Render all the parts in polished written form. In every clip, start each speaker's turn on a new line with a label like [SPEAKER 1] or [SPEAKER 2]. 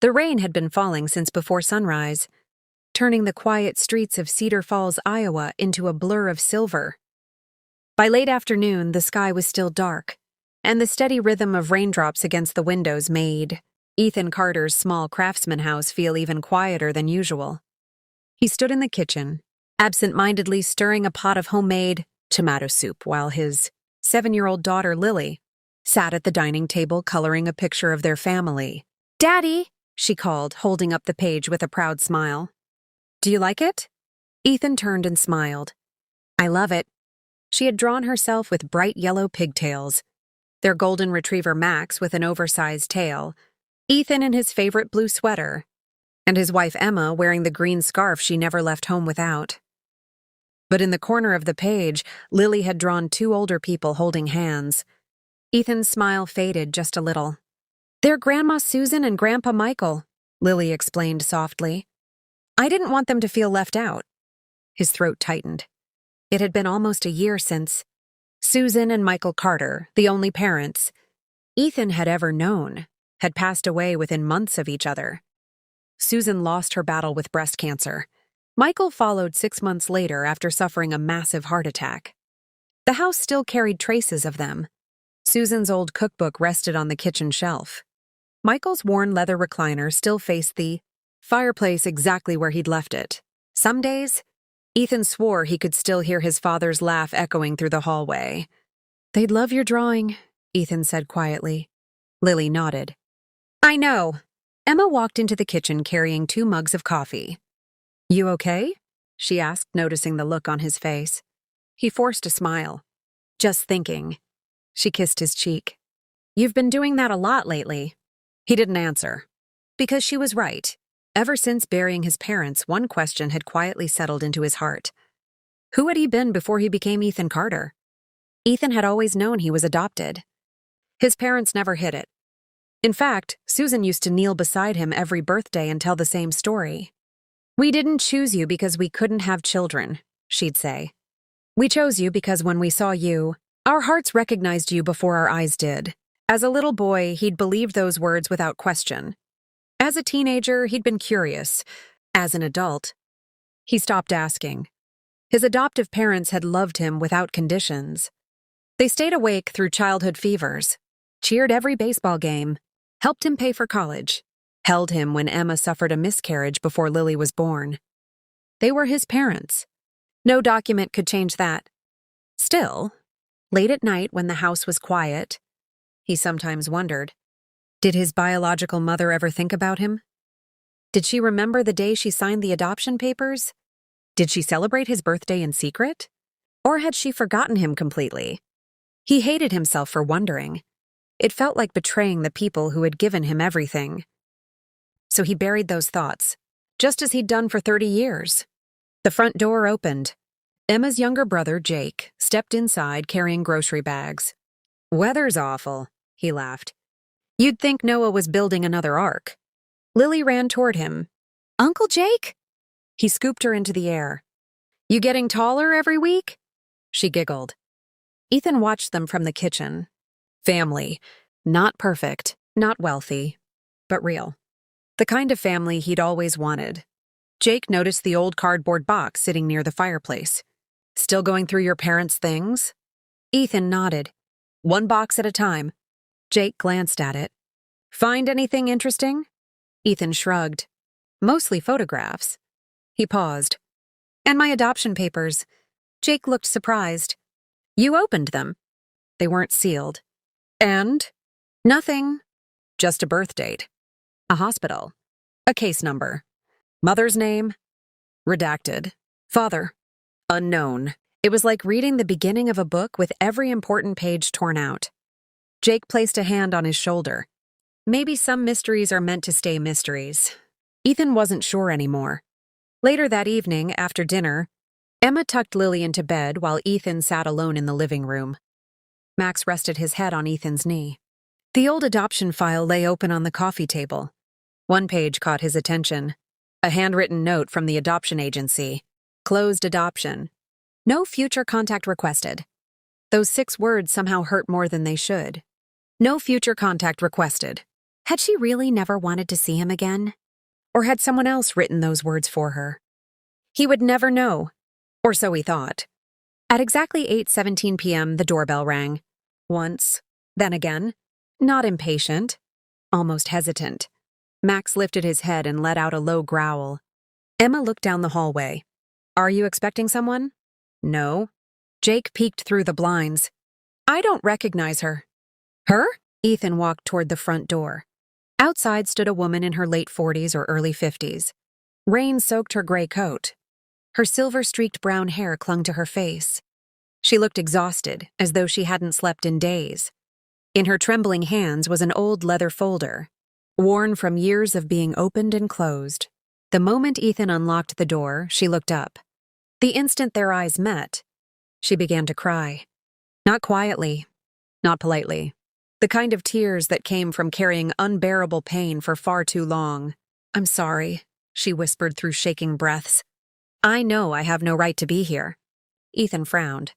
[SPEAKER 1] The rain had been falling since before sunrise, turning the quiet streets of Cedar Falls, Iowa, into a blur of silver. By late afternoon, the sky was still dark, and the steady rhythm of raindrops against the windows made Ethan Carter's small craftsman house feel even quieter than usual. He stood in the kitchen, absent-mindedly stirring a pot of homemade tomato soup while his 7-year-old daughter, Lily, sat at the dining table coloring a picture of their family. "Daddy," she called, holding up the page with a proud smile. "Do you like it?" Ethan turned and smiled. "I love it." She had drawn herself with bright yellow pigtails, their golden retriever Max with an oversized tail, Ethan in his favorite blue sweater, and his wife Emma wearing the green scarf she never left home without. But in the corner of the page, Lily had drawn 2 older people holding hands. Ethan's smile faded just a little. "They're Grandma Susan and Grandpa Michael," Lily explained softly. "I didn't want them to feel left out." His throat tightened. It had been almost a year since Susan and Michael Carter, the only parents Ethan had ever known, had passed away within months of each other. Susan lost her battle with breast cancer. Michael followed 6 months later after suffering a massive heart attack. The house still carried traces of them. Susan's old cookbook rested on the kitchen shelf. Michael's worn leather recliner still faced the fireplace exactly where he'd left it. Some days, Ethan swore he could still hear his father's laugh echoing through the hallway. "They'd love your drawing," Ethan said quietly. Lily nodded. "I know." Emma walked into the kitchen carrying 2 mugs of coffee. "You okay?" she asked, noticing the look on his face. He forced a smile. "Just thinking." She kissed his cheek. "You've been doing that a lot lately." He didn't answer. Because she was right. Ever since burying his parents, one question had quietly settled into his heart. Who had he been before he became Ethan Carter? Ethan had always known he was adopted. His parents never hid it. In fact, Susan used to kneel beside him every birthday and tell the same story. "We didn't choose you because we couldn't have children," she'd say. "We chose you because when we saw you, our hearts recognized you before our eyes did." As a little boy, he'd believed those words without question. As a teenager, he'd been curious. As an adult, he stopped asking. His adoptive parents had loved him without conditions. They stayed awake through childhood fevers, cheered every baseball game, helped him pay for college, held him when Emma suffered a miscarriage before Lily was born. They were his parents. No document could change that. Still, late at night when the house was quiet, he sometimes wondered, did his biological mother ever think about him? Did she remember the day she signed the adoption papers? Did she celebrate his birthday in secret? Or had she forgotten him completely? He hated himself for wondering. It felt like betraying the people who had given him everything. So he buried those thoughts, just as he'd done for 30 years. The front door opened. Emma's younger brother, Jake, stepped inside carrying grocery bags. "Weather's awful," he laughed. "You'd think Noah was building another ark." Lily ran toward him. "Uncle Jake?" He scooped her into the air. "You getting taller every week?" She giggled. Ethan watched them from the kitchen. Family. Not perfect, not wealthy, but real. The kind of family he'd always wanted. Jake noticed the old cardboard box sitting near the fireplace. "Still going through your parents' things?" Ethan nodded. "One box at a time." Jake glanced at it. "Find anything interesting?" Ethan shrugged. "Mostly photographs." He paused. "And my adoption papers." Jake looked surprised. "You opened them." They weren't sealed. "And?" "Nothing. Just a birth date. A hospital. A case number. Mother's name? Redacted. Father? Unknown." It was like reading the beginning of a book with every important page torn out. Jake placed a hand on his shoulder. Maybe some mysteries are meant to stay mysteries. Ethan wasn't sure anymore. Later that evening, after dinner, Emma tucked Lily into bed while Ethan sat alone in the living room. Max rested his head on Ethan's knee. The old adoption file lay open on the coffee table. One page caught his attention. A handwritten note from the adoption agency. Closed adoption. No future contact requested. Those 6 words somehow hurt more than they should. No future contact requested. Had she really never wanted to see him again? Or had someone else written those words for her? He would never know, or so he thought. At exactly 8:17 p.m., the doorbell rang. Once, then again, not impatient, almost hesitant. Max lifted his head and let out a low growl. Emma looked down the hallway. Are you expecting someone? No. Jake peeked through the blinds. I don't recognize her. Her? Ethan walked toward the front door. Outside stood a woman in her late 40s or early 50s. Rain soaked her gray coat. Her silver-streaked brown hair clung to her face. She looked exhausted, as though she hadn't slept in days. In her trembling hands was an old leather folder, worn from years of being opened and closed. The moment Ethan unlocked the door, she looked up. The instant their eyes met, she began to cry. Not quietly, not politely. The kind of tears that came from carrying unbearable pain for far too long. I'm sorry, she whispered through shaking breaths. I know I have no right to be here. Ethan frowned.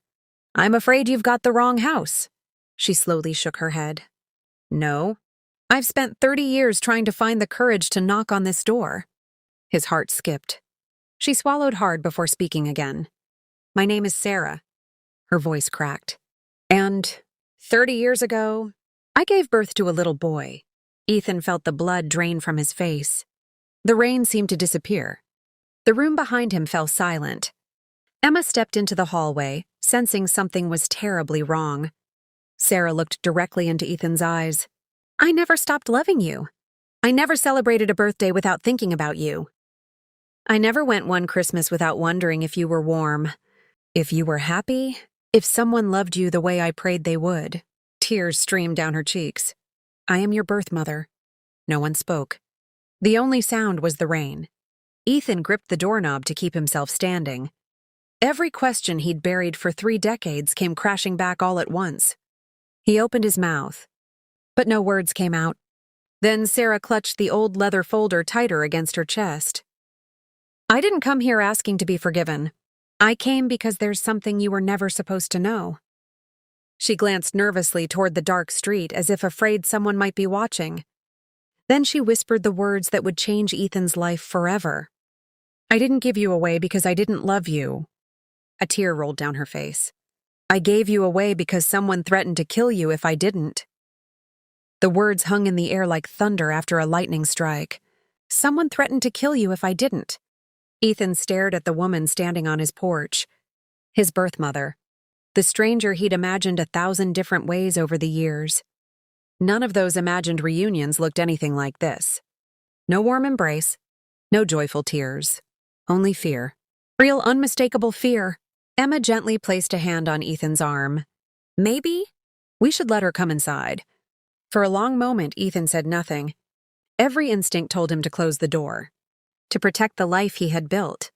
[SPEAKER 1] I'm afraid you've got the wrong house. She slowly shook her head. No. I've spent 30 years trying to find the courage to knock on this door. His heart skipped. She swallowed hard before speaking again. My name is Sarah. Her voice cracked. And 30 years ago, I gave birth to a little boy. Ethan felt the blood drain from his face. The rain seemed to disappear. The room behind him fell silent. Emma stepped into the hallway, sensing something was terribly wrong. Sarah looked directly into Ethan's eyes. I never stopped loving you. I never celebrated a birthday without thinking about you. I never went one Christmas without wondering if you were warm, if you were happy, if someone loved you the way I prayed they would. Tears streamed down her cheeks. I am your birth mother. No one spoke. The only sound was the rain. Ethan gripped the doorknob to keep himself standing. Every question he'd buried for 3 decades came crashing back all at once. He opened his mouth, but no words came out. Then Sarah clutched the old leather folder tighter against her chest. I didn't come here asking to be forgiven. I came because there's something you were never supposed to know. She glanced nervously toward the dark street as if afraid someone might be watching. Then she whispered the words that would change Ethan's life forever. I didn't give you away because I didn't love you. A tear rolled down her face. I gave you away because someone threatened to kill you if I didn't. The words hung in the air like thunder after a lightning strike. Someone threatened to kill you if I didn't. Ethan stared at the woman standing on his porch. His birth mother. The stranger he'd imagined 1,000 different ways over the years. None of those imagined reunions looked anything like this. No warm embrace. No joyful tears. Only fear. Real unmistakable fear. Emma gently placed a hand on Ethan's arm. Maybe we should let her come inside. For a long moment, Ethan said nothing. Every instinct told him to close the door. To protect the life he had built.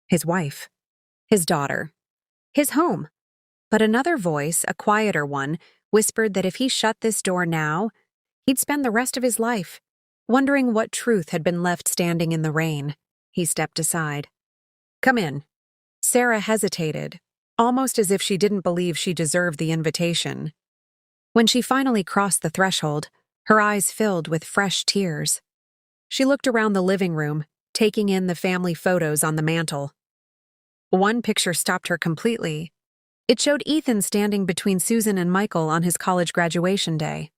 [SPEAKER 1] His wife. His daughter. His home. But another voice, a quieter one, whispered that if he shut this door now, he'd spend the rest of his life wondering what truth had been left standing in the rain. He stepped aside. Come in. Sarah hesitated, almost as if she didn't believe she deserved the invitation. When she finally crossed the threshold, her eyes filled with fresh tears. She looked around the living room, taking in the family photos on the mantel. One picture stopped her completely. It showed Ethan standing between Susan and Michael on his college graduation day.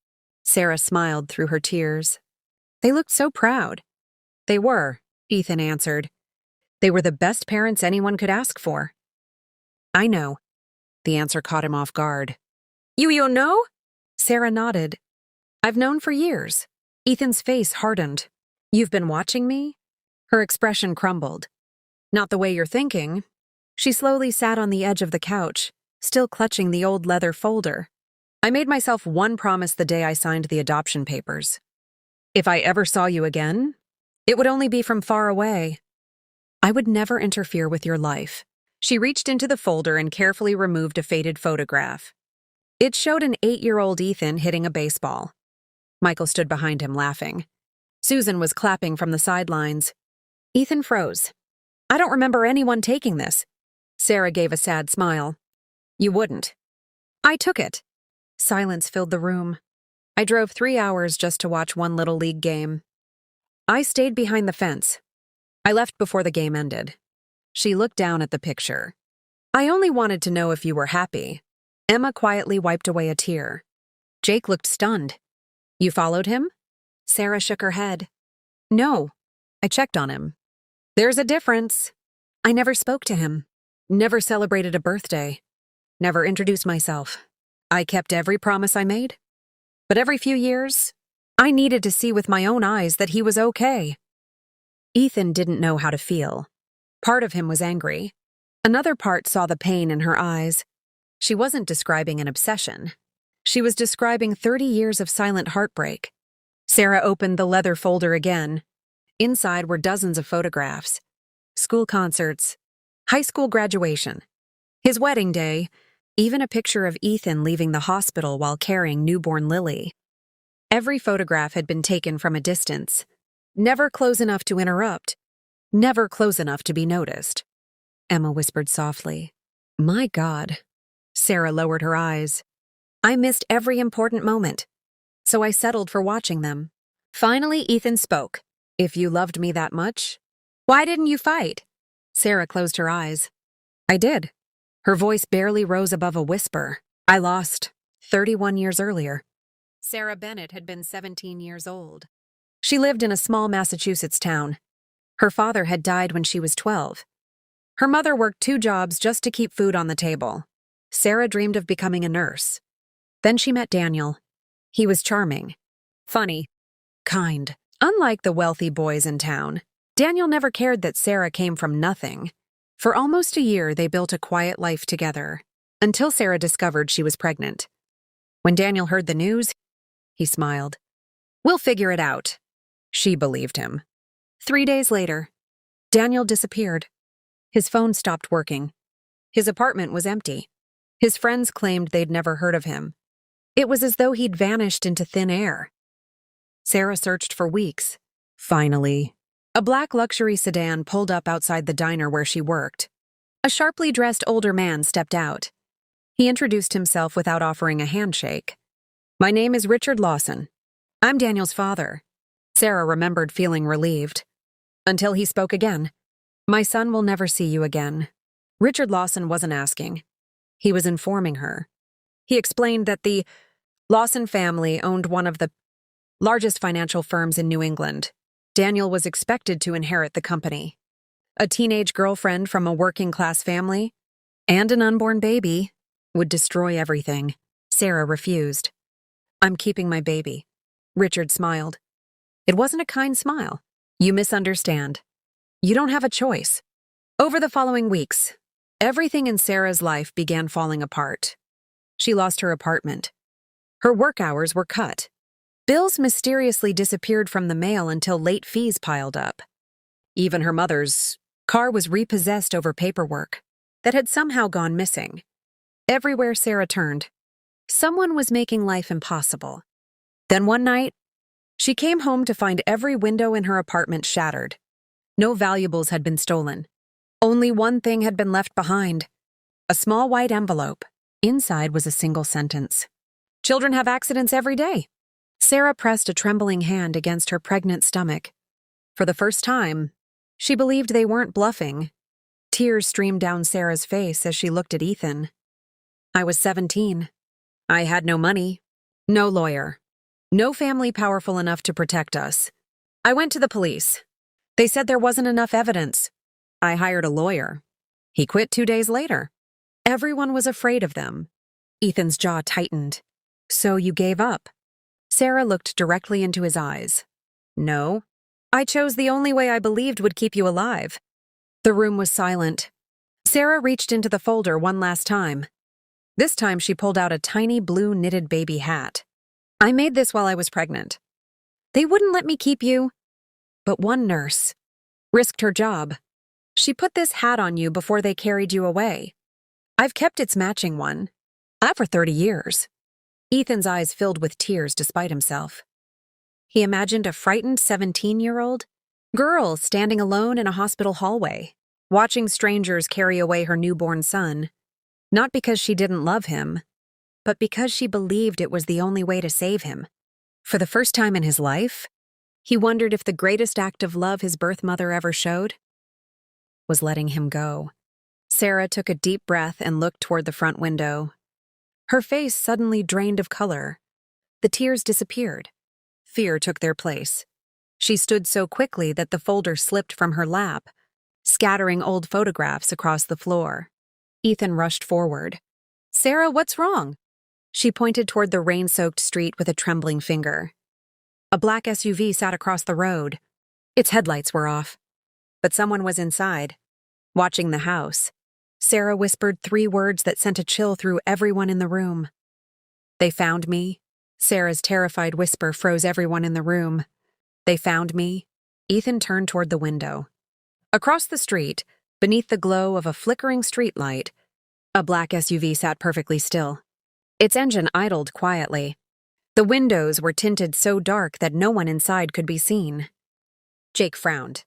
[SPEAKER 1] Sarah smiled through her tears. They looked so proud. They were, Ethan answered. They were the best parents anyone could ask for. I know. The answer caught him off guard. You know? Sarah nodded. I've known for years. Ethan's face hardened. You've been watching me? Her expression crumbled. Not the way you're thinking. She slowly sat on the edge of the couch, still clutching the old leather folder. I made myself one promise the day I signed the adoption papers. If I ever saw you again, it would only be from far away. I would never interfere with your life. She reached into the folder and carefully removed a faded photograph. It showed an 8-year-old Ethan hitting a baseball. Michael stood behind him laughing. Susan was clapping from the sidelines. Ethan froze. I don't remember anyone taking this. Sarah gave a sad smile. You wouldn't. I took it. Silence filled the room. I drove 3 hours just to watch one little league game. I stayed behind the fence. I left before the game ended. She looked down at the picture. I only wanted to know if you were happy. Emma quietly wiped away a tear. Jake looked stunned. You followed him? Sarah shook her head. No, I checked on him. There's a difference. I never spoke to him. Never celebrated a birthday. Never introduced myself. I kept every promise I made. But every few years, I needed to see with my own eyes that he was okay. Ethan didn't know how to feel. Part of him was angry. Another part saw the pain in her eyes. She wasn't describing an obsession. She was describing 30 years of silent heartbreak. Sarah opened the leather folder again. Inside were dozens of photographs. School concerts, high school graduation, his wedding day, even a picture of Ethan leaving the hospital while carrying newborn Lily. Every photograph had been taken from a distance. Never close enough to interrupt. Never close enough to be noticed. Emma whispered softly. My God. Sarah lowered her eyes. I missed every important moment, so I settled for watching them. Finally, Ethan spoke. If you loved me that much, why didn't you fight? Sarah closed her eyes. I did. Her voice barely rose above a whisper. I lost 31 years earlier. Sarah Bennett had been 17 years old. She lived in a small Massachusetts town. Her father had died when she was 12. Her mother worked 2 jobs just to keep food on the table. Sarah dreamed of becoming a nurse. Then she met Daniel. He was charming, funny, kind. Unlike the wealthy boys in town, Daniel never cared that Sarah came from nothing. For almost a year, they built a quiet life together, until Sarah discovered she was pregnant. When Daniel heard the news, he smiled. We'll figure it out. She believed him. 3 days later, Daniel disappeared. His phone stopped working. His apartment was empty. His friends claimed they'd never heard of him. It was as though he'd vanished into thin air. Sarah searched for weeks. Finally, a black luxury sedan pulled up outside the diner where she worked. A sharply dressed older man stepped out. He introduced himself without offering a handshake. My name is Richard Lawson. I'm Daniel's father. Sarah remembered feeling relieved. Until he spoke again. My son will never see you again. Richard Lawson wasn't asking. He was informing her. He explained that the Lawson family owned one of the largest financial firms in New England. Daniel was expected to inherit the company. A teenage girlfriend from a working-class family and an unborn baby would destroy everything. Sarah refused. I'm keeping my baby. Richard smiled. It wasn't a kind smile. You misunderstand. You don't have a choice. Over the following weeks, everything in Sarah's life began falling apart. She lost her apartment. Her work hours were cut. Bills mysteriously disappeared from the mail until late fees piled up. Even her mother's car was repossessed over paperwork that had somehow gone missing. Everywhere Sarah turned, someone was making life impossible. Then one night, she came home to find every window in her apartment shattered. No valuables had been stolen. Only one thing had been left behind: a small white envelope. Inside was a single sentence. Children have accidents every day. Sarah pressed a trembling hand against her pregnant stomach. For the first time, she believed they weren't bluffing. Tears streamed down Sarah's face as she looked at Ethan. I was 17. I had no money, no lawyer, no family powerful enough to protect us. I went to the police. They said there wasn't enough evidence. I hired a lawyer. He quit 2 days later. Everyone was afraid of them. Ethan's jaw tightened. So you gave up? Sarah looked directly into his eyes. No. I chose the only way I believed would keep you alive. The room was silent. Sarah reached into the folder one last time. This time she pulled out a tiny blue knitted baby hat. I made this while I was pregnant. They wouldn't let me keep you. But one nurse risked her job. She put this hat on you before they carried you away. I've kept its matching one. For 30 years. Ethan's eyes filled with tears despite himself. He imagined a frightened 17-year-old girl standing alone in a hospital hallway, watching strangers carry away her newborn son, not because she didn't love him, but because she believed it was the only way to save him. For the first time in his life, he wondered if the greatest act of love his birth mother ever showed was letting him go. Sarah took a deep breath and looked toward the front window. Her face suddenly drained of color. The tears disappeared. Fear took their place. She stood so quickly that the folder slipped from her lap, scattering old photographs across the floor. Ethan rushed forward. "Sarah, what's wrong?" She pointed toward the rain-soaked street with a trembling finger. A black SUV sat across the road. Its headlights were off. But someone was inside, watching the house. Sarah whispered 3 words that sent a chill through everyone in the room. "They found me." Sarah's terrified whisper froze everyone in the room. "They found me." Ethan turned toward the window. Across the street, beneath the glow of a flickering streetlight, a black SUV sat perfectly still. Its engine idled quietly. The windows were tinted so dark that no one inside could be seen. Jake frowned.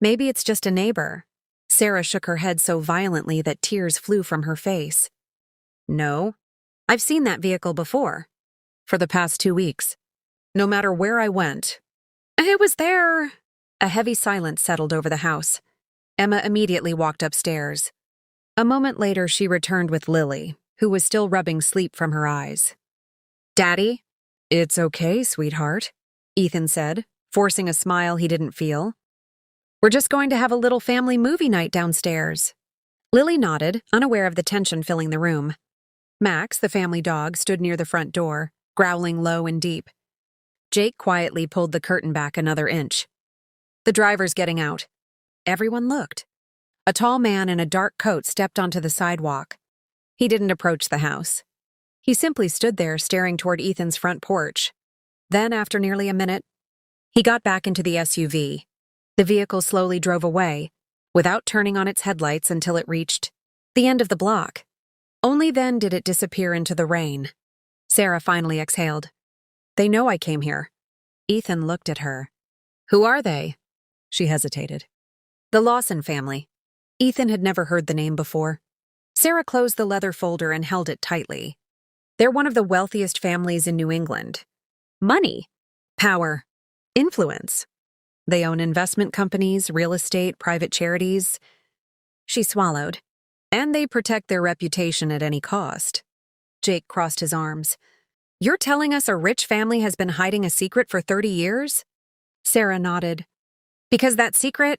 [SPEAKER 1] "Maybe it's just a neighbor." Sarah shook her head so violently that tears flew from her face. "No, I've seen that vehicle before. For the past 2 weeks. No matter where I went, it was there." A heavy silence settled over the house. Emma immediately walked upstairs. A moment later, she returned with Lily, who was still rubbing sleep from her eyes. "Daddy?" "It's okay, sweetheart," Ethan said, forcing a smile he didn't feel. "We're just going to have a little family movie night downstairs." Lily nodded, unaware of the tension filling the room. Max, the family dog, stood near the front door, growling low and deep. Jake quietly pulled the curtain back another inch. "The driver's getting out." Everyone looked. A tall man in a dark coat stepped onto the sidewalk. He didn't approach the house. He simply stood there staring toward Ethan's front porch. Then, after nearly a minute, he got back into the SUV. The vehicle slowly drove away, without turning on its headlights until it reached the end of the block. Only then did it disappear into the rain. Sarah finally exhaled. "They know I came here." Ethan looked at her. "Who are they?" She hesitated. "The Lawson family." Ethan had never heard the name before. Sarah closed the leather folder and held it tightly. "They're one of the wealthiest families in New England. Money, power, influence. They own investment companies, real estate, private charities." She swallowed. "And they protect their reputation at any cost." Jake crossed his arms. "You're telling us a rich family has been hiding a secret for 30 years? Sarah nodded. "Because that secret—"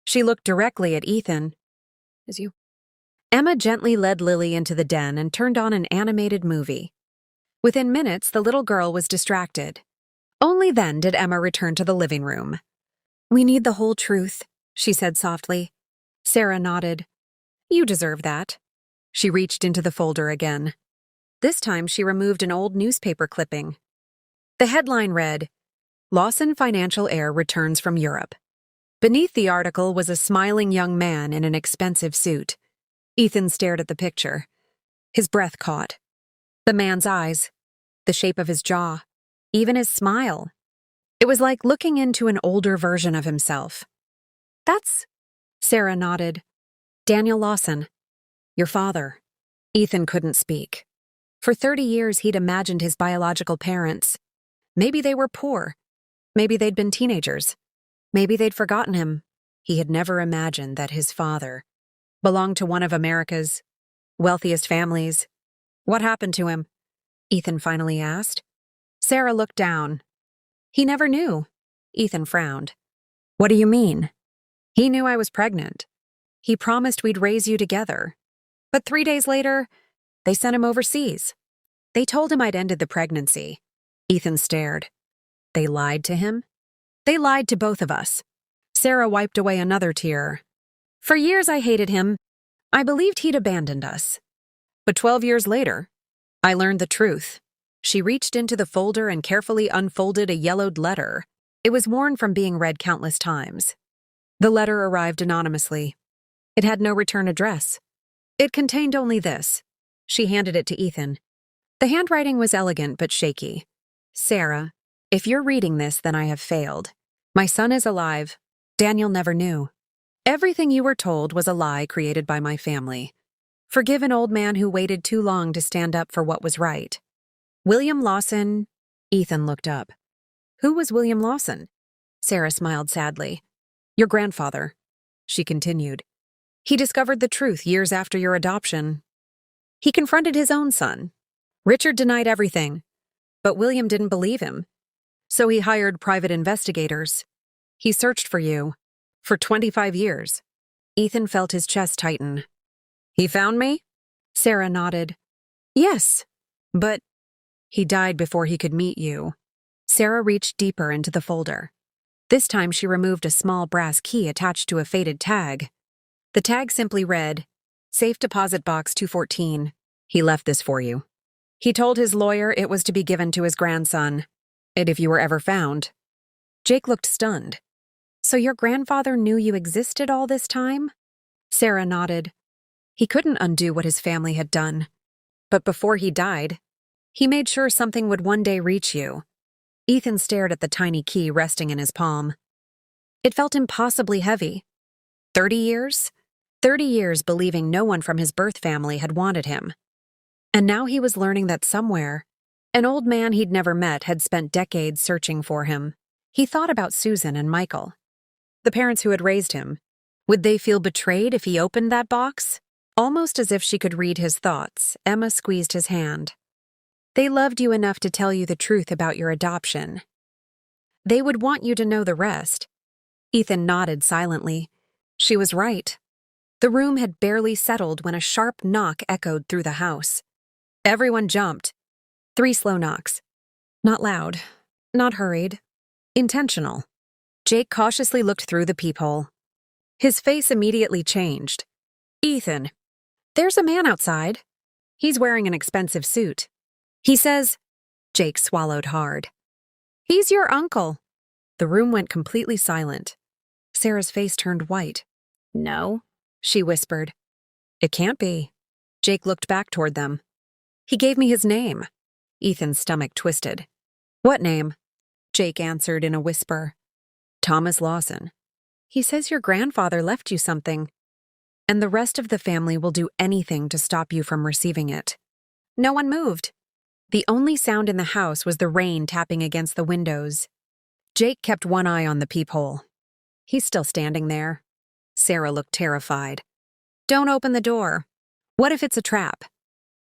[SPEAKER 1] She looked directly at Ethan. "Is you?" Emma gently led Lily into the den and turned on an animated movie. Within minutes, the little girl was distracted. Only then did Emma return to the living room. "We need the whole truth," she said softly. Sarah nodded. "You deserve that." She reached into the folder again. This time she removed an old newspaper clipping. The headline read, "Lawson Financial Heir Returns from Europe." Beneath the article was a smiling young man in an expensive suit. Ethan stared at the picture. His breath caught. The man's eyes, the shape of his jaw, even his smile. It was like looking into an older version of himself. "That's—" Sarah nodded. "Daniel Lawson. Your father." Ethan couldn't speak. For 30 years, he'd imagined his biological parents. Maybe they were poor. Maybe they'd been teenagers. Maybe they'd forgotten him. He had never imagined that his father belonged to one of America's wealthiest families. "What happened to him?" Ethan finally asked. Sarah looked down. "He never knew." Ethan frowned. "What do you mean?" "He knew I was pregnant. He promised we'd raise you together. But 3 days later, they sent him overseas. They told him I'd ended the pregnancy." Ethan stared. "They lied to him?" "They lied to both of us." Sarah wiped away another tear. "For years I hated him. I believed he'd abandoned us. But 12 years later, I learned the truth." She reached into the folder and carefully unfolded a yellowed letter. It was worn from being read countless times. The letter arrived anonymously. It had no return address. It contained only this. She handed it to Ethan. The handwriting was elegant but shaky. "Sarah, if you're reading this, then I have failed. My son is alive. Daniel never knew. Everything you were told was a lie created by my family. Forgive an old man who waited too long to stand up for what was right. William Lawson, Ethan looked up. Who was William Lawson? Sarah smiled sadly. Your grandfather, she continued. He discovered the truth years after your adoption. He confronted his own son. Richard denied everything, but William didn't believe him. So he hired private investigators. He searched for you for 25 years. Ethan felt his chest tighten. He found me? Sarah nodded. Yes, but he died before he could meet you. Sarah reached deeper into the folder. This time she removed a small brass key attached to a faded tag. The tag simply read, Safe Deposit Box 214. He left this for you. He told his lawyer it was to be given to his grandson, and if you were ever found. Jake looked stunned. So your grandfather knew you existed all this time? Sarah nodded. He couldn't undo what his family had done. But before he died, he made sure something would one day reach you. Ethan stared at the tiny key resting in his palm. It felt impossibly heavy. 30 years? 30 years believing no one from his birth family had wanted him. And now he was learning that somewhere, an old man he'd never met had spent decades searching for him. He thought about Susan and Michael, the parents who had raised him. Would they feel betrayed if he opened that box? Almost as if she could read his thoughts, Emma squeezed his hand. They loved you enough to tell you the truth about your adoption. They would want you to know the rest. Ethan nodded silently. She was right. The room had barely settled when a sharp knock echoed through the house. Everyone jumped. 3 slow knocks. Not loud, not hurried. Intentional. Jake cautiously looked through the peephole. His face immediately changed. Ethan, there's a man outside. He's wearing an expensive suit. He says, Jake swallowed hard. He's your uncle. The room went completely silent. Sarah's face turned white. No, she whispered. It can't be. Jake looked back toward them. He gave me his name. Ethan's stomach twisted. What name? Jake answered in a whisper. Thomas Lawson. He says your grandfather left you something, and the rest of the family will do anything to stop you from receiving it. No one moved. The only sound in the house was the rain tapping against the windows. Jake kept one eye on the peephole. He's still standing there. Sarah looked terrified. Don't open the door. What if it's a trap?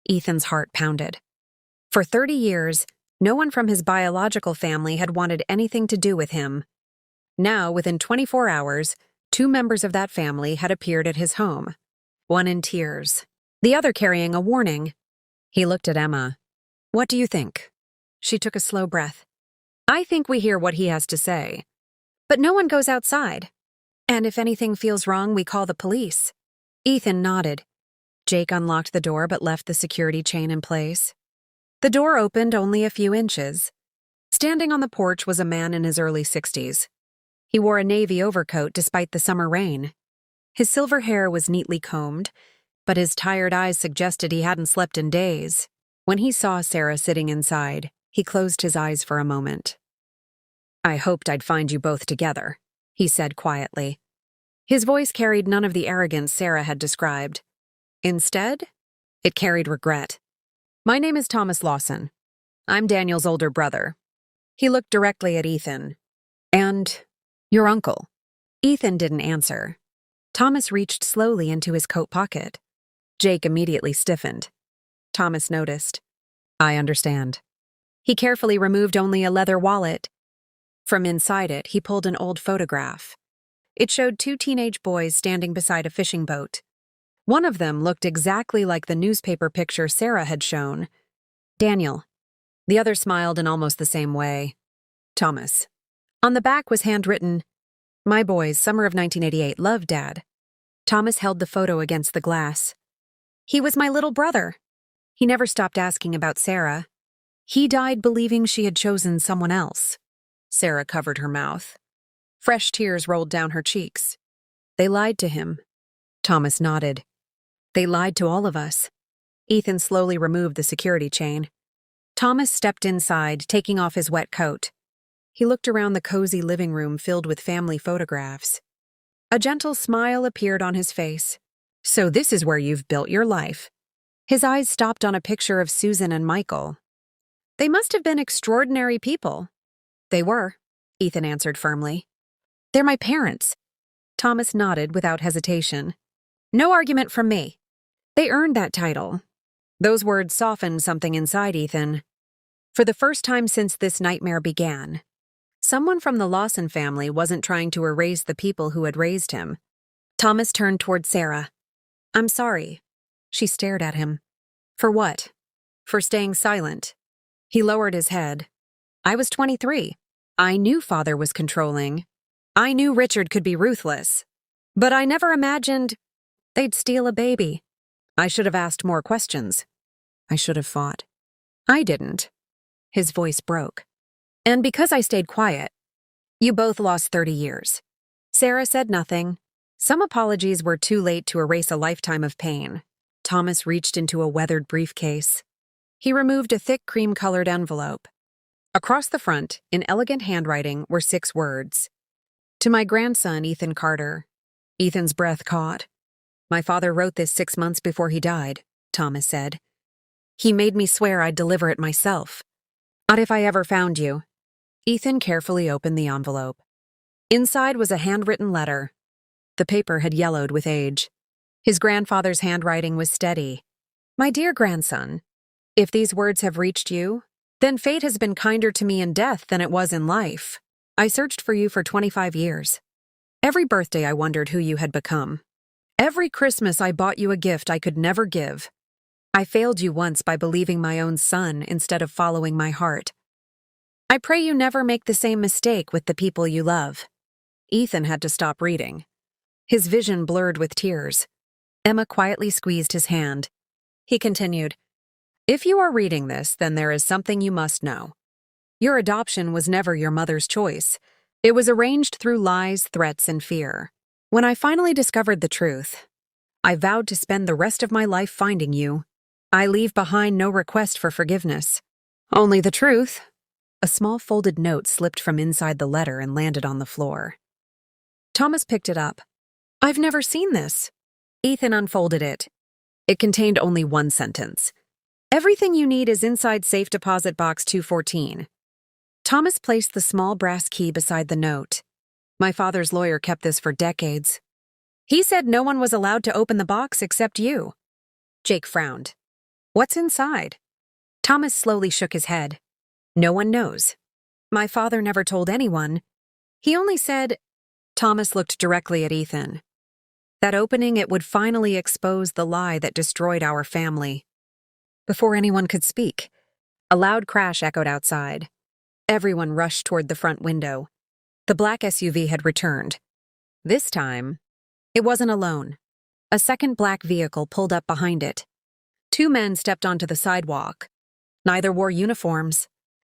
[SPEAKER 1] Ethan's heart pounded. For 30 years, no one from his biological family had wanted anything to do with him. Now, within 24 hours, 2 members of that family had appeared at his home, one in tears, the other carrying a warning. He looked at Emma. What do you think? She took a slow breath. I think we hear what he has to say. But no one goes outside. And if anything feels wrong, we call the police. Ethan nodded. Jake unlocked the door but left the security chain in place. The door opened only a few inches. Standing on the porch was a man in his early 60s. He wore a navy overcoat despite the summer rain. His silver hair was neatly combed, but his tired eyes suggested he hadn't slept in days. When he saw Sarah sitting inside, he closed his eyes for a moment. I hoped I'd find you both together, he said quietly. His voice carried none of the arrogance Sarah had described. Instead, it carried regret. My name is Thomas Lawson. I'm Daniel's older brother. He looked directly at Ethan. And your uncle. Ethan didn't answer. Thomas reached slowly into his coat pocket. Jake immediately stiffened. Thomas noticed. I understand. He carefully removed only a leather wallet. From inside it, he pulled an old photograph. It showed 2 teenage boys standing beside a fishing boat. One of them looked exactly like the newspaper picture Sarah had shown. Daniel. The other smiled in almost the same way. Thomas. On the back was handwritten, My boys, summer of 1988, love Dad. Thomas held the photo against the glass. He was my little brother. He never stopped asking about Sarah. He died believing she had chosen someone else. Sarah covered her mouth. Fresh tears rolled down her cheeks. They lied to him. Thomas nodded. They lied to all of us. Ethan slowly removed the security chain. Thomas stepped inside, taking off his wet coat. He looked around the cozy living room filled with family photographs. A gentle smile appeared on his face. So this is where you've built your life. His eyes stopped on a picture of Susan and Michael. They must have been extraordinary people. They were, Ethan answered firmly. They're my parents. Thomas nodded without hesitation. No argument from me. They earned that title. Those words softened something inside Ethan. For the first time since this nightmare began, someone from the Lawson family wasn't trying to erase the people who had raised him. Thomas turned toward Sarah. I'm sorry. She stared at him. For what? For staying silent. He lowered his head. I was 23. I knew father was controlling. I knew Richard could be ruthless. But I never imagined they'd steal a baby. I should have asked more questions. I should have fought. I didn't. His voice broke. And because I stayed quiet, you both lost 30 years. Sarah said nothing. Some apologies were too late to erase a lifetime of pain. Thomas reached into a weathered briefcase. He removed a thick cream-colored envelope. Across the front, in elegant handwriting, were 6 words. To my grandson, Ethan Carter. Ethan's breath caught. My father wrote this 6 months before he died, Thomas said. He made me swear I'd deliver it myself. Not if I ever found you. Ethan carefully opened the envelope. Inside was a handwritten letter. The paper had yellowed with age. His grandfather's handwriting was steady. My dear grandson, if these words have reached you, then fate has been kinder to me in death than it was in life. I searched for you for 25 years. Every birthday I wondered who you had become. Every Christmas I bought you a gift I could never give. I failed you once by believing my own son instead of following my heart. I pray you never make the same mistake with the people you love. Ethan had to stop reading. His vision blurred with tears. Emma quietly squeezed his hand. He continued, If you are reading this, then there is something you must know. Your adoption was never your mother's choice. It was arranged through lies, threats, and fear. When I finally discovered the truth, I vowed to spend the rest of my life finding you. I leave behind no request for forgiveness. Only the truth. A small folded note slipped from inside the letter and landed on the floor. Thomas picked it up. I've never seen this. Ethan unfolded it. It contained only one sentence. Everything you need is inside safe deposit box 214. Thomas placed the small brass key beside the note. My father's lawyer kept this for decades. He said no one was allowed to open the box except you. Jake frowned. What's inside? Thomas slowly shook his head. No one knows. My father never told anyone. He only said... Thomas looked directly at Ethan. That opening it would finally expose the lie that destroyed our family. Before anyone could speak, a loud crash echoed outside. Everyone rushed toward the front window. The black SUV had returned. This time, it wasn't alone. A second black vehicle pulled up behind it. 2 men stepped onto the sidewalk. Neither wore uniforms.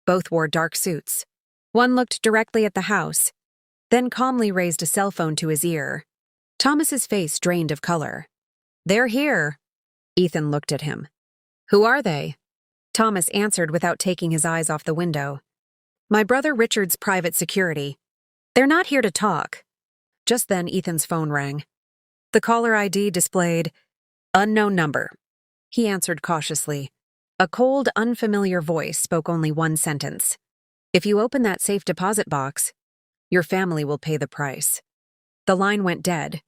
[SPEAKER 1] Both wore dark suits. One looked directly at the house, then calmly raised a cell phone to his ear. Thomas's face drained of color. They're here. Ethan looked at him. Who are they? Thomas answered without taking his eyes off the window. My brother Richard's private security. They're not here to talk. Just then Ethan's phone rang. The caller ID displayed, unknown number. He answered cautiously. A cold, unfamiliar voice spoke only one sentence. If you open that safe deposit box, your family will pay the price. The line went dead.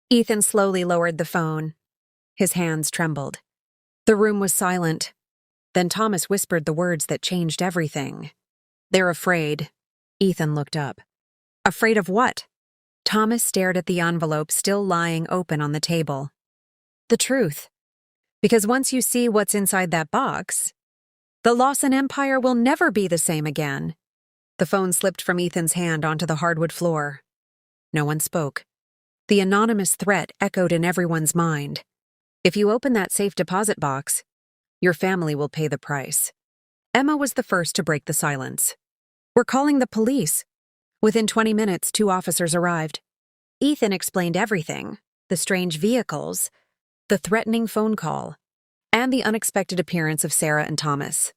[SPEAKER 1] Ethan slowly lowered the phone. His hands trembled. The room was silent. Then Thomas whispered the words that changed everything. They're afraid. Ethan looked up. Afraid of what? Thomas stared at the envelope still lying open on the table. The truth. Because once you see what's inside that box, the Lawson Empire will never be the same again. The phone slipped from Ethan's hand onto the hardwood floor. No one spoke. The anonymous threat echoed in everyone's mind. If you open that safe deposit box, your family will pay the price. Emma was the first to break the silence. We're calling the police. Within 20 minutes, 2 officers arrived. Ethan explained everything, the strange vehicles, the threatening phone call, and the unexpected appearance of Sarah and Thomas.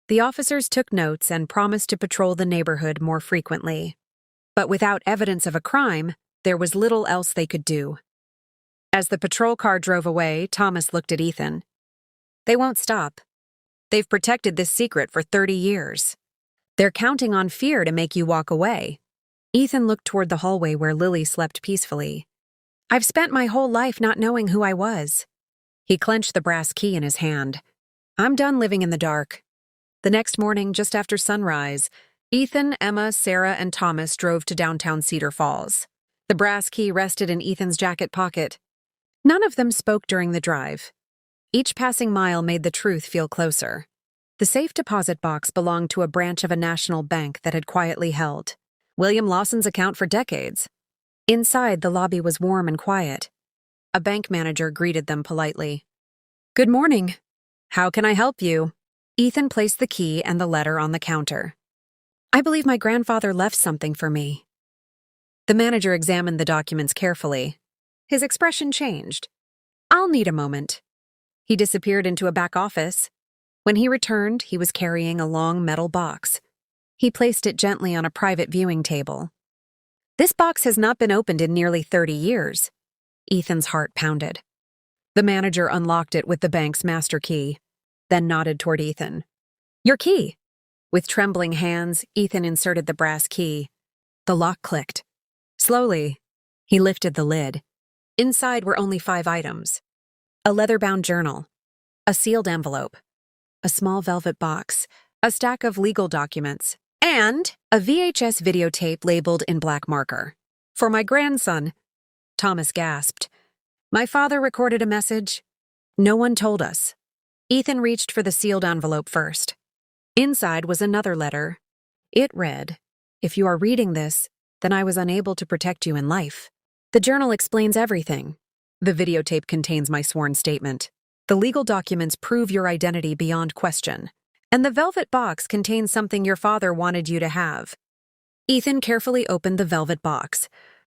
[SPEAKER 1] The officers took notes and promised to patrol the neighborhood more frequently. But without evidence of a crime, there was little else they could do. As the patrol car drove away, Thomas looked at Ethan. They won't stop. They've protected this secret for 30 years. They're counting on fear to make you walk away. Ethan looked toward the hallway where Lily slept peacefully. I've spent my whole life not knowing who I was. He clenched the brass key in his hand. I'm done living in the dark. The next morning, just after sunrise, Ethan, Emma, Sarah, and Thomas drove to downtown Cedar Falls. The brass key rested in Ethan's jacket pocket. None of them spoke during the drive. Each passing mile made the truth feel closer. The safe deposit box belonged to a branch of a national bank that had quietly held William Lawson's account for decades. Inside, the lobby was warm and quiet. A bank manager greeted them politely. Good morning. How can I help you? Ethan placed the key and the letter on the counter. I believe my grandfather left something for me. The manager examined the documents carefully. His expression changed. I'll need a moment. He disappeared into a back office. When he returned, he was carrying a long metal box. He placed it gently on a private viewing table. This box has not been opened in nearly 30 years. Ethan's heart pounded. The manager unlocked it with the bank's master key, then nodded toward Ethan. Your key. With trembling hands, Ethan inserted the brass key. The lock clicked. Slowly, he lifted the lid. Inside were only 5 items. A leather-bound journal, a sealed envelope, a small velvet box, a stack of legal documents, and a VHS videotape labeled in black marker. For my grandson, Thomas gasped. My father recorded a message. No one told us. Ethan reached for the sealed envelope first. Inside was another letter. It read, If you are reading this, then I was unable to protect you in life. The journal explains everything. The videotape contains my sworn statement. The legal documents prove your identity beyond question. And the velvet box contains something your father wanted you to have. Ethan carefully opened the velvet box.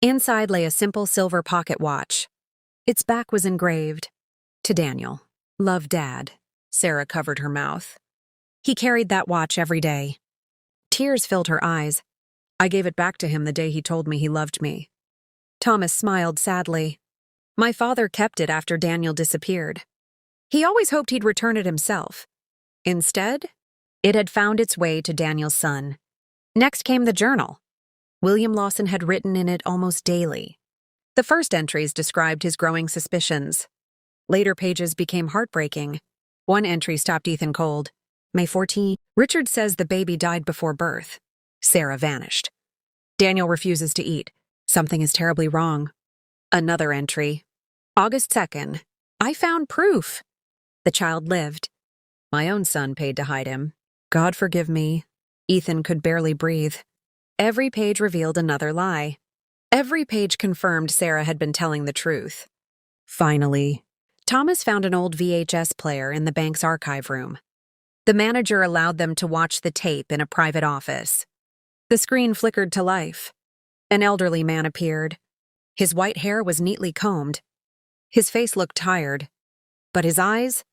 [SPEAKER 1] Inside lay a simple silver pocket watch. Its back was engraved, To Daniel. Love, Dad. Sarah covered her mouth. He carried that watch every day. Tears filled her eyes. I gave it back to him the day he told me he loved me. Thomas smiled sadly. My father kept it after Daniel disappeared. He always hoped he'd return it himself. Instead, it had found its way to Daniel's son. Next came the journal. William Lawson had written in it almost daily. The first entries described his growing suspicions. Later pages became heartbreaking. One entry stopped Ethan cold. May 14. Richard says the baby died before birth. Sarah vanished. Daniel refuses to eat. Something is terribly wrong. Another entry. August 2nd. I found proof. The child lived. My own son paid to hide him. God forgive me. Ethan could barely breathe. Every page revealed another lie. Every page confirmed Sarah had been telling the truth. Finally, Thomas found an old VHS player in the bank's archive room. The manager allowed them to watch the tape in a private office. The screen flickered to life. An elderly man appeared. His white hair was neatly combed. His face looked tired. But his eyes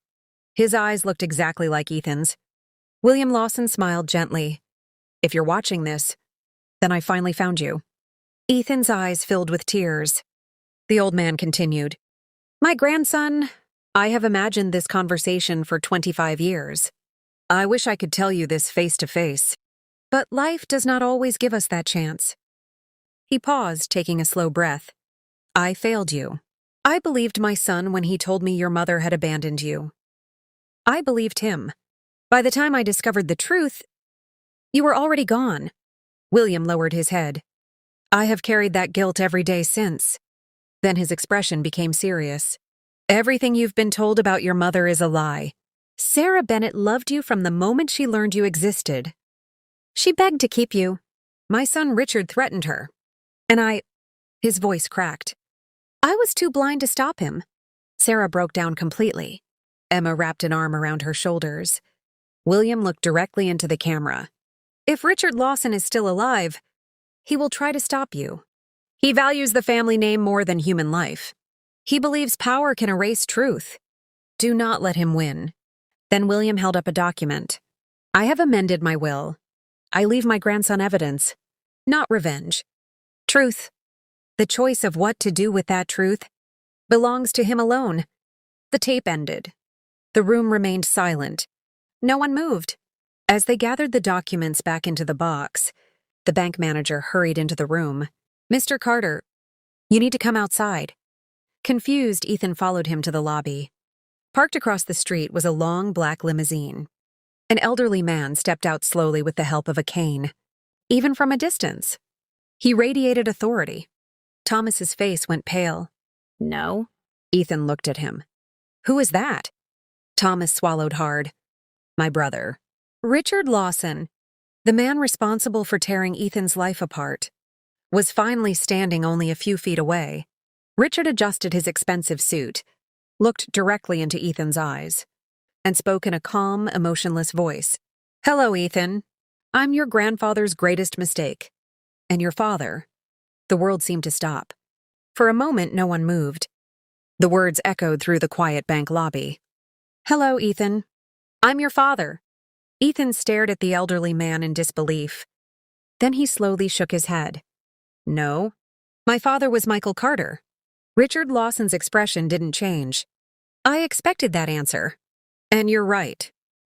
[SPEAKER 1] looked exactly like Ethan's. William Lawson smiled gently. If you're watching this, then I finally found you. Ethan's eyes filled with tears. The old man continued. My grandson, I have imagined this conversation for 25 years. I wish I could tell you this face to face, but life does not always give us that chance. He paused, taking a slow breath. I failed you. I believed my son when he told me your mother had abandoned you. I believed him. By the time I discovered the truth, you were already gone. William lowered his head. I have carried that guilt every day since. Then his expression became serious. Everything you've been told about your mother is a lie. Sarah Bennett loved you from the moment she learned you existed. She begged to keep you. My son Richard threatened her. And his voice cracked. I was too blind to stop him. Sarah broke down completely. Emma wrapped an arm around her shoulders. William looked directly into the camera. If Richard Lawson is still alive, he will try to stop you. He values the family name more than human life. He believes power can erase truth. Do not let him win. Then William held up a document. I have amended my will. I leave my grandson evidence, not revenge. Truth. The choice of what to do with that truth belongs to him alone. The tape ended. The room remained silent. No one moved. As they gathered the documents back into the box, the bank manager hurried into the room. Mr. Carter, you need to come outside. Confused, Ethan followed him to the lobby. Parked across the street was a long black limousine. An elderly man stepped out slowly with the help of a cane. Even from a distance, he radiated authority. Thomas's face went pale. No. Ethan looked at him. Who is that? Thomas swallowed hard. My brother. Richard Lawson, the man responsible for tearing Ethan's life apart, was finally standing only a few feet away. Richard adjusted his expensive suit, looked directly into Ethan's eyes, and spoke in a calm, emotionless voice. Hello, Ethan. I'm your grandfather's greatest mistake. And your father. The world seemed to stop. For a moment, no one moved. The words echoed through the quiet bank lobby. Hello, Ethan. I'm your father. Ethan stared at the elderly man in disbelief. Then he slowly shook his head. No. My father was Michael Carter. Richard Lawson's expression didn't change. I expected that answer. And you're right.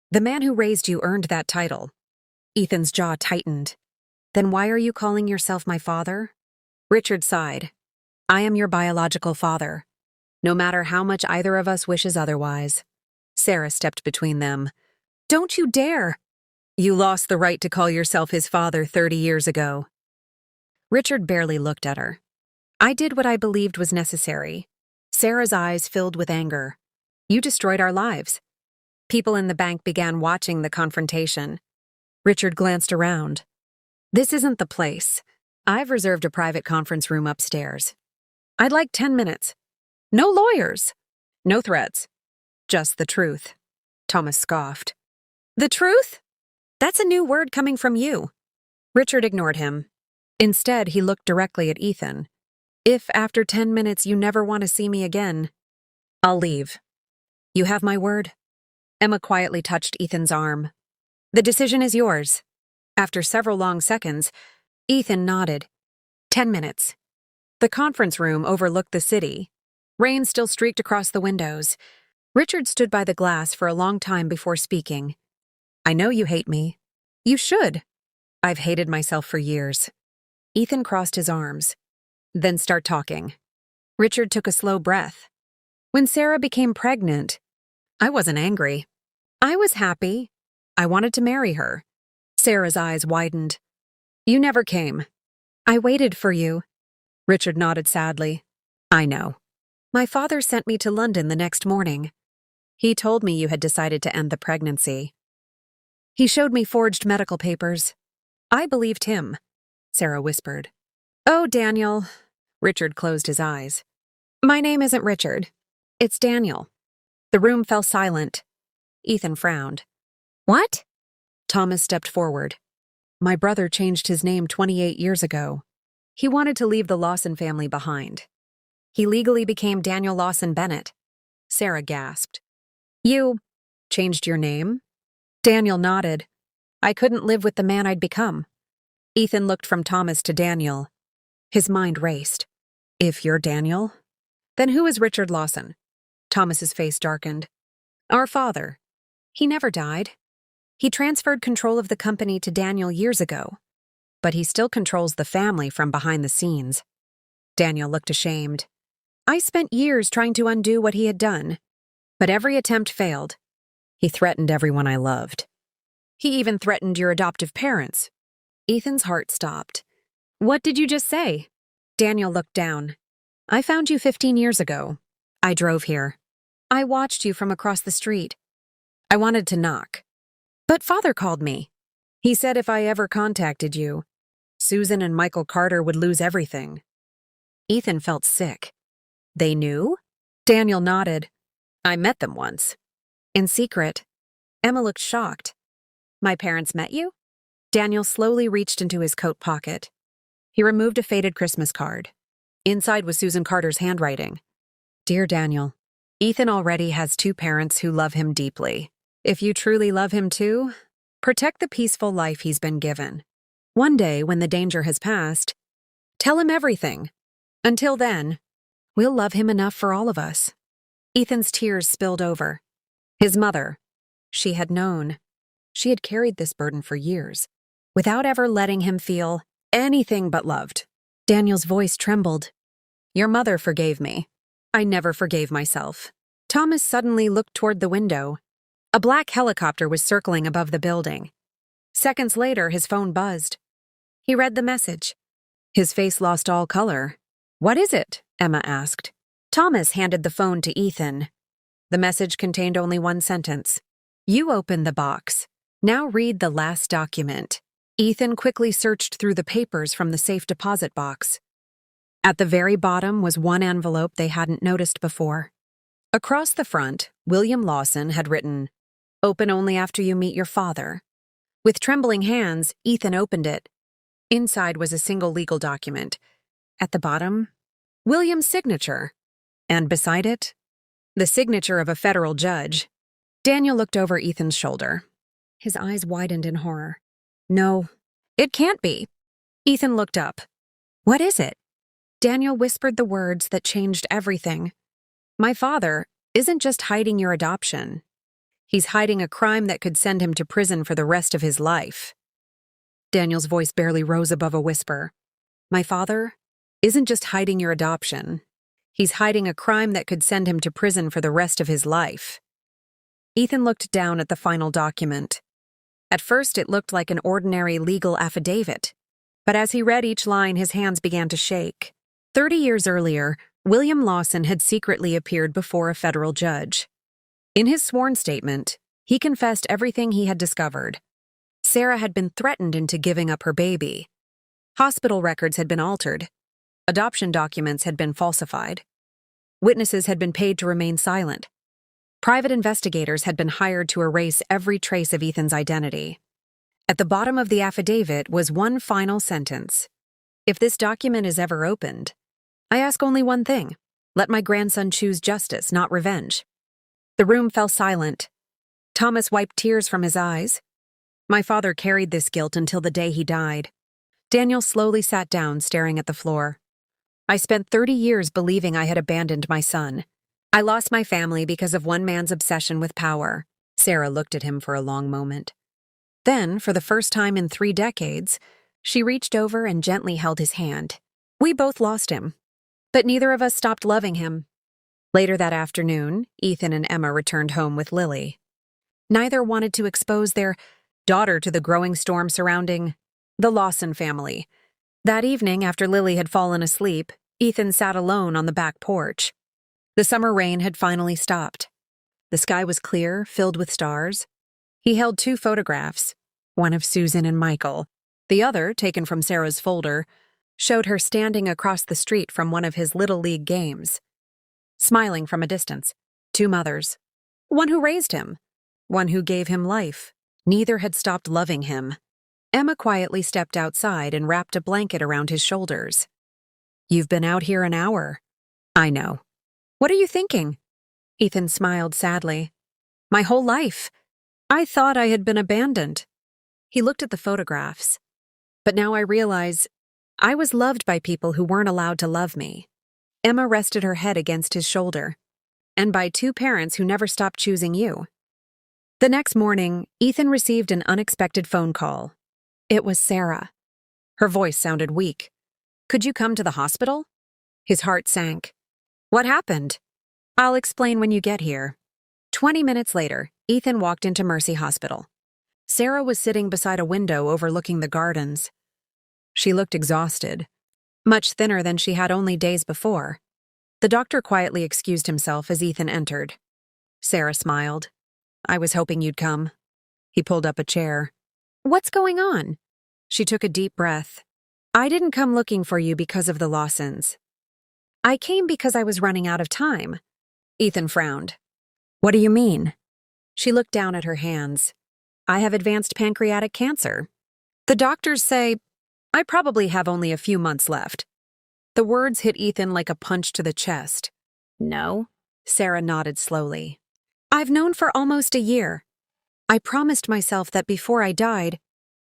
[SPEAKER 1] The man who raised you earned that title. Ethan's jaw tightened. Then why are you calling yourself my father? Richard sighed. I am your biological father, no matter how much either of us wishes otherwise. Sarah stepped between them. Don't you dare! You lost the right to call yourself his father 30 years ago. Richard barely looked at her. I did what I believed was necessary. Sarah's eyes filled with anger. You destroyed our lives. People in the bank began watching the confrontation. Richard glanced around. This isn't the place. I've reserved a private conference room upstairs. I'd like 10 minutes. No lawyers. No threats. Just the truth. Thomas scoffed. The truth? That's a new word coming from you. Richard ignored him. Instead, he looked directly at Ethan. If after 10 minutes you never want to see me again, I'll leave. You have my word? Emma quietly touched Ethan's arm. The decision is yours. After several long seconds, Ethan nodded. 10 minutes. The conference room overlooked the city. Rain still streaked across the windows. Richard stood by the glass for a long time before speaking. I know you hate me. You should. I've hated myself for years. Ethan crossed his arms. Then start talking. Richard took a slow breath. When Sarah became pregnant, I wasn't angry. I was happy. I wanted to marry her. Sarah's eyes widened. You never came. I waited for you. Richard nodded sadly. I know. My father sent me to London the next morning. He told me you had decided to end the pregnancy. He showed me forged medical papers. I believed him, Sarah whispered. Oh, Daniel. Richard closed his eyes. My name isn't Richard. It's Daniel. The room fell silent. Ethan frowned. What? Thomas stepped forward. My brother changed his name 28 years ago. He wanted to leave the Lawson family behind. He legally became Daniel Lawson Bennett. Sarah gasped. You changed your name? Daniel nodded. I couldn't live with the man I'd become. Ethan looked from Thomas to Daniel. His mind raced. If you're Daniel, then who is Richard Lawson? Thomas's face darkened. Our father. He never died. He transferred control of the company to Daniel years ago, but he still controls the family from behind the scenes. Daniel looked ashamed. I spent years trying to undo what he had done, but every attempt failed. He threatened everyone I loved. He even threatened your adoptive parents. Ethan's heart stopped. What did you just say? Daniel looked down. I found you 15 years ago. I drove here. I watched you from across the street. I wanted to knock. But father called me. He said if I ever contacted you, Susan and Michael Carter would lose everything. Ethan felt sick. They knew? Daniel nodded. I met them once. In secret. Emma looked shocked. My parents met you? Daniel slowly reached into his coat pocket. He removed a faded Christmas card. Inside was Susan Carter's handwriting. Dear Daniel, Ethan already has 2 parents who love him deeply. If you truly love him too, protect the peaceful life he's been given. One day, when the danger has passed, tell him everything. Until then, we'll love him enough for all of us. Ethan's tears spilled over. His mother, she had known. She had carried this burden for years, without ever letting him feel anything but loved. Daniel's voice trembled. Your mother forgave me. I never forgave myself. Thomas suddenly looked toward the window. A black helicopter was circling above the building. Seconds later, his phone buzzed. He read the message. His face lost all color. What is it? Emma asked. Thomas handed the phone to Ethan. The message contained only one sentence. You opened the box. Now read the last document. Ethan quickly searched through the papers from the safe deposit box. At the very bottom was one envelope they hadn't noticed before. Across the front, William Lawson had written, Open only after you meet your father. With trembling hands, Ethan opened it. Inside was a single legal document. At the bottom, William's signature. And beside it, the signature of a federal judge. Daniel looked over Ethan's shoulder. His eyes widened in horror. No, it can't be. Ethan looked up. What is it? Daniel whispered the words that changed everything. My father isn't just hiding your adoption. He's hiding a crime that could send him to prison for the rest of his life. Daniel's voice barely rose above a whisper. My father isn't just hiding your adoption. He's hiding a crime that could send him to prison for the rest of his life. Ethan looked down at the final document. At first, it looked like an ordinary legal affidavit. But as he read each line, his hands began to shake. 30 years earlier, William Lawson had secretly appeared before a federal judge. In his sworn statement, he confessed everything he had discovered. Sarah had been threatened into giving up her baby. Hospital records had been altered. Adoption documents had been falsified. Witnesses had been paid to remain silent. Private investigators had been hired to erase every trace of Ethan's identity. At the bottom of the affidavit was one final sentence. If this document is ever opened, I ask only one thing. Let my grandson choose justice, not revenge. The room fell silent. Thomas wiped tears from his eyes. My father carried this guilt until the day he died. Daniel slowly sat down, staring at the floor. I spent 30 years believing I had abandoned my son. I lost my family because of one man's obsession with power. Sarah looked at him for a long moment. Then, for the first time in 3 decades, she reached over and gently held his hand. We both lost him, but neither of us stopped loving him. Later that afternoon, Ethan and Emma returned home with Lily. Neither wanted to expose their daughter to the growing storm surrounding the Lawson family. That evening, after Lily had fallen asleep, Ethan sat alone on the back porch. The summer rain had finally stopped. The sky was clear, filled with stars. He held 2 photographs, one of Susan and Michael. The other, taken from Sarah's folder, showed her standing across the street from one of his Little League games. Smiling from a distance. 2 mothers. One who raised him. One who gave him life. Neither had stopped loving him. Emma quietly stepped outside and wrapped a blanket around his shoulders. You've been out here an hour. I know. What are you thinking? Ethan smiled sadly. My whole life. I thought I had been abandoned. He looked at the photographs. But now I realize I was loved by people who weren't allowed to love me. Emma rested her head against his shoulder. And by 2 parents who never stopped choosing you. The next morning, Ethan received an unexpected phone call. It was Sarah. Her voice sounded weak. Could you come to the hospital? His heart sank. What happened? I'll explain when you get here. 20 minutes later, Ethan walked into Mercy Hospital. Sarah was sitting beside a window overlooking the gardens. She looked exhausted, much thinner than she had only days before. The doctor quietly excused himself as Ethan entered. Sarah smiled. I was hoping you'd come. He pulled up a chair. What's going on? She took a deep breath. I didn't come looking for you because of the Lawsons. I came because I was running out of time. Ethan frowned. What do you mean? She looked down at her hands. I have advanced pancreatic cancer. The doctors say I probably have only a few months left. The words hit Ethan like a punch to the chest. No, Sarah nodded slowly. I've known for almost a year. I promised myself that before I died,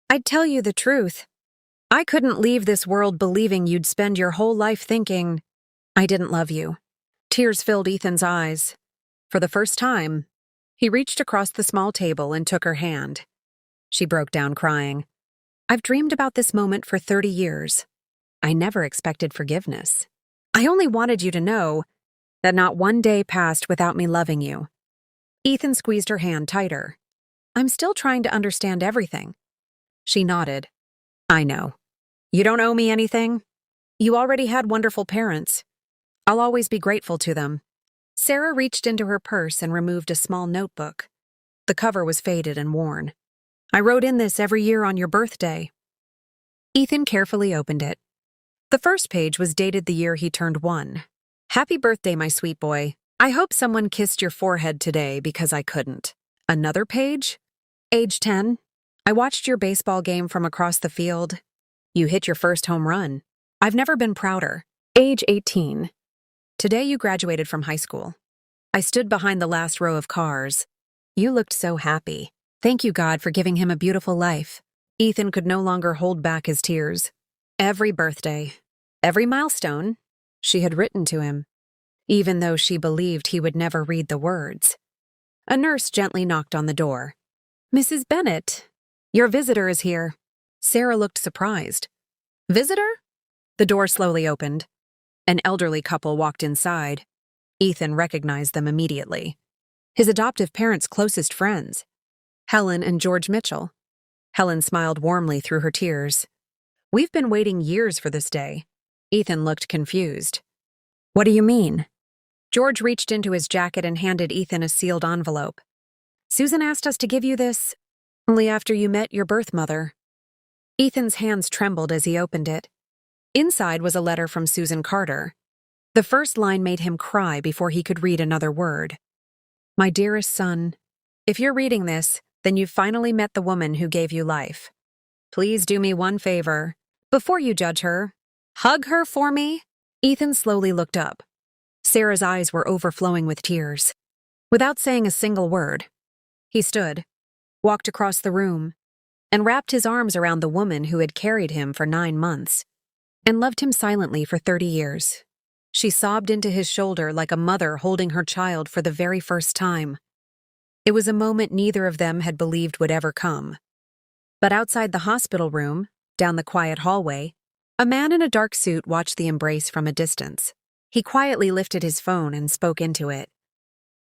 [SPEAKER 1] I'd tell you the truth. I couldn't leave this world believing you'd spend your whole life thinking I didn't love you. Tears filled Ethan's eyes. For the first time, he reached across the small table and took her hand. She broke down crying. I've dreamed about this moment for 30 years. I never expected forgiveness. I only wanted you to know that not one day passed without me loving you. Ethan squeezed her hand tighter. I'm still trying to understand everything. She nodded. I know. You don't owe me anything. You already had wonderful parents. I'll always be grateful to them. Sarah reached into her purse and removed a small notebook. The cover was faded and worn. I wrote in this every year on your birthday. Ethan carefully opened it. The first page was dated the year he turned 1. Happy birthday, my sweet boy. I hope someone kissed your forehead today because I couldn't. Another page? Age 10. I watched your baseball game from across the field. You hit your first home run. I've never been prouder. Age 18. Today you graduated from high school. I stood behind the last row of cars. You looked so happy. Thank you, God, for giving him a beautiful life. Ethan could no longer hold back his tears. Every birthday, every milestone, she had written to him, even though she believed he would never read the words. A nurse gently knocked on the door. Mrs. Bennett, your visitor is here. Sarah looked surprised. Visitor? The door slowly opened. An elderly couple walked inside. Ethan recognized them immediately. His adoptive parents' closest friends, Helen and George Mitchell. Helen smiled warmly through her tears. We've been waiting years for this day. Ethan looked confused. What do you mean? George reached into his jacket and handed Ethan a sealed envelope. Susan asked us to give you this only after you met your birth mother. Ethan's hands trembled as he opened it. Inside was a letter from Susan Carter. The first line made him cry before he could read another word. My dearest son, if you're reading this, then you've finally met the woman who gave you life. Please do me one favor. Before you judge her, hug her for me. Ethan slowly looked up. Sarah's eyes were overflowing with tears. Without saying a single word, he stood, walked across the room, and wrapped his arms around the woman who had carried him for 9 months and loved him silently for 30 years. She sobbed into his shoulder like a mother holding her child for the very first time. It was a moment neither of them had believed would ever come. But outside the hospital room, down the quiet hallway, a man in a dark suit watched the embrace from a distance. He quietly lifted his phone and spoke into it.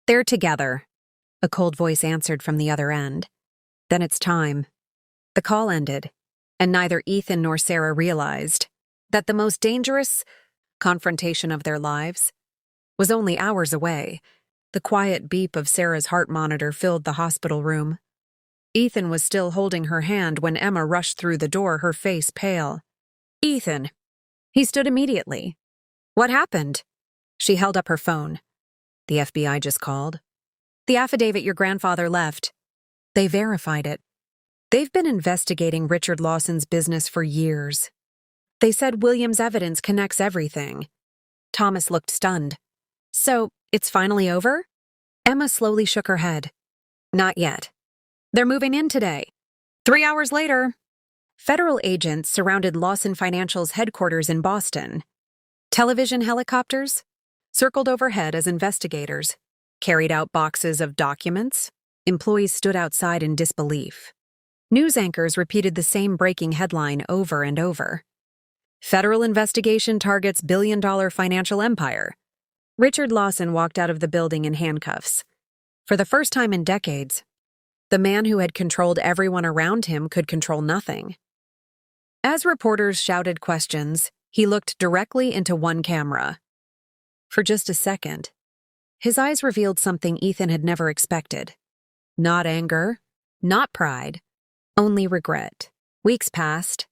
[SPEAKER 1] They're together, a cold voice answered from the other end. Then it's time. The call ended, and neither Ethan nor Sarah realized that the most dangerous confrontation of their lives was only hours away. The quiet beep of Sarah's heart monitor filled the hospital room. Ethan was still holding her hand when Emma rushed through the door, her face pale. Ethan. He stood immediately. What happened? She held up her phone. The FBI just called. The affidavit your grandfather left. They verified it. They've been investigating Richard Lawson's business for years. They said William's evidence connects everything. Thomas looked stunned. So, it's finally over? Emma slowly shook her head. Not yet. They're moving in today. 3 hours later. Federal agents surrounded Lawson Financial's headquarters in Boston. Television helicopters circled overhead as investigators carried out boxes of documents. Employees stood outside in disbelief. News anchors repeated the same breaking headline over and over. Federal investigation targets billion-dollar financial empire. Richard Lawson walked out of the building in handcuffs. For the first time in decades, the man who had controlled everyone around him could control nothing. As reporters shouted questions, he looked directly into one camera. For just a second, his eyes revealed something Ethan had never expected. Not anger, not pride, only regret. Weeks passed.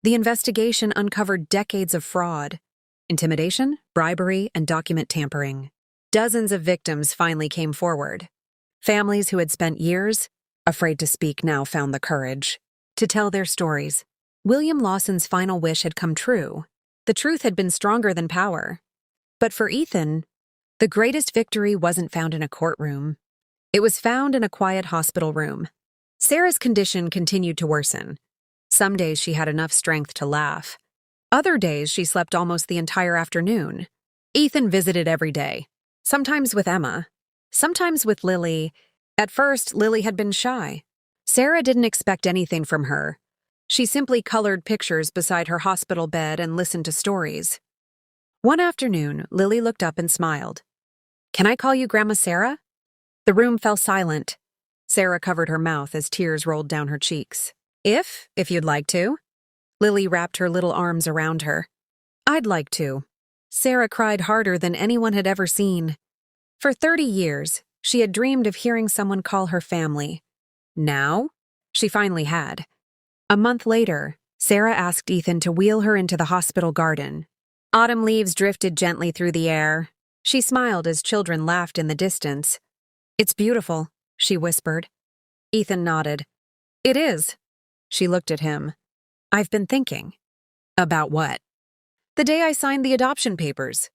[SPEAKER 1] The investigation uncovered decades of fraud, intimidation, bribery, and document tampering. Dozens of victims finally came forward. Families who had spent years afraid to speak now found the courage to tell their stories. William Lawson's final wish had come true. The truth had been stronger than power. But for Ethan, the greatest victory wasn't found in a courtroom. It was found in a quiet hospital room. Sarah's condition continued to worsen. Some days she had enough strength to laugh. Other days she slept almost the entire afternoon. Ethan visited every day, sometimes with Emma, sometimes with Lily. At first, Lily had been shy, Sarah didn't expect anything from her. She simply colored pictures beside her hospital bed and listened to stories. One afternoon, Lily looked up and smiled. "Can I call you Grandma Sarah?" The room fell silent. Sarah covered her mouth as tears rolled down her cheeks. If you'd like to." Lily wrapped her little arms around her. "I'd like to." Sarah cried harder than anyone had ever seen. For 30 years, she had dreamed of hearing someone call her family. Now, she finally had. A month later, Sarah asked Ethan to wheel her into the hospital garden. Autumn leaves drifted gently through the air. She smiled as children laughed in the distance. "It's beautiful," she whispered. Ethan nodded. "It is." She looked at him. "I've been thinking." "About what?" "The day I signed the adoption papers."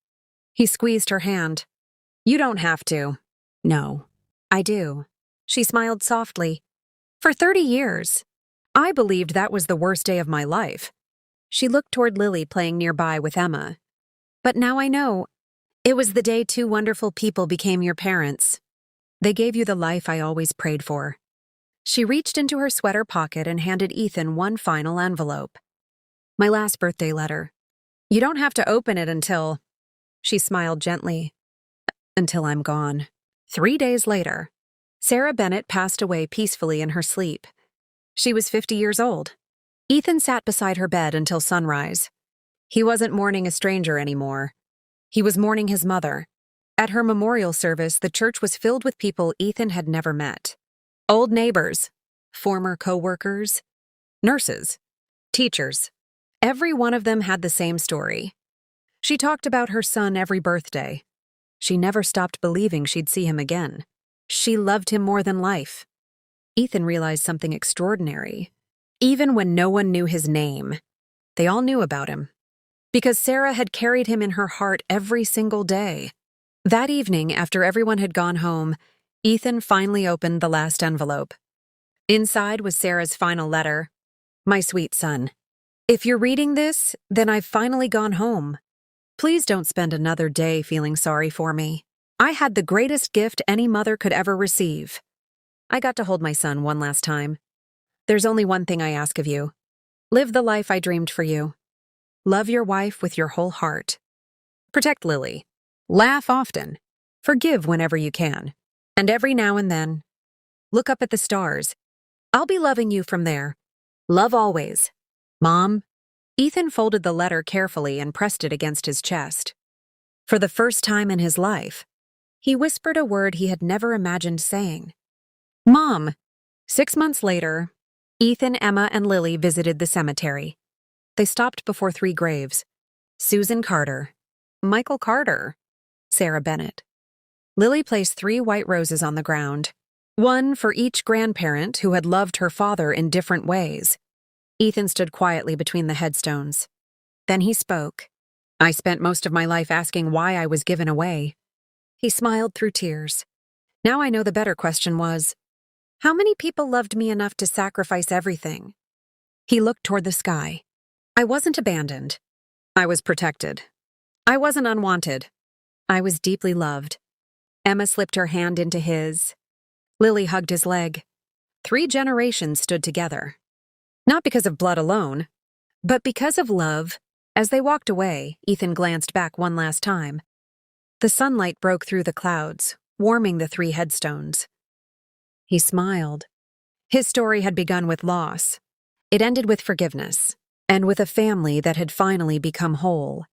[SPEAKER 1] He squeezed her hand. "You don't have to." "No, I do." She smiled softly. "For 30 years, I believed that was the worst day of my life." She looked toward Lily playing nearby with Emma. "But now I know. It was the day 2 wonderful people became your parents. They gave you the life I always prayed for." She reached into her sweater pocket and handed Ethan one final envelope. "My last birthday letter. You don't have to open it until—" She smiled gently. "Until I'm gone." 3 days later, Sarah Bennett passed away peacefully in her sleep. She was 50 years old. Ethan sat beside her bed until sunrise. He wasn't mourning a stranger anymore. He was mourning his mother. At her memorial service, the church was filled with people Ethan had never met. Old neighbors, former co-workers, nurses, teachers. Every one of them had the same story. She talked about her son every birthday. She never stopped believing she'd see him again. She loved him more than life. Ethan realized something extraordinary. Even when no one knew his name, they all knew about him. Because Sarah had carried him in her heart every single day. That evening, after everyone had gone home, Ethan finally opened the last envelope. Inside was Sarah's final letter. "My sweet son, if you're reading this, then I've finally gone home. Please don't spend another day feeling sorry for me. I had the greatest gift any mother could ever receive. I got to hold my son one last time. There's only one thing I ask of you. Live the life I dreamed for you. Love your wife with your whole heart. Protect Lily. Laugh often. Forgive whenever you can. And every now and then, look up at the stars. I'll be loving you from there. Love always. Mom." Ethan folded the letter carefully and pressed it against his chest. For the first time in his life, he whispered a word he had never imagined saying. "Mom." 6 months later, Ethan, Emma, and Lily visited the cemetery. They stopped before 3 graves. Susan Carter, Michael Carter, Sarah Bennett. Lily placed 3 white roses on the ground, one for each grandparent who had loved her father in different ways. Ethan stood quietly between the headstones. Then he spoke. "I spent most of my life asking why I was given away." He smiled through tears. "Now I know the better question was, how many people loved me enough to sacrifice everything?" He looked toward the sky. "I wasn't abandoned. I was protected. I wasn't unwanted. I was deeply loved." Emma slipped her hand into his. Lily hugged his leg. 3 generations stood together. Not because of blood alone, but because of love. As they walked away, Ethan glanced back one last time. The sunlight broke through the clouds, warming the 3 headstones. He smiled. His story had begun with loss. It ended with forgiveness, and with a family that had finally become whole.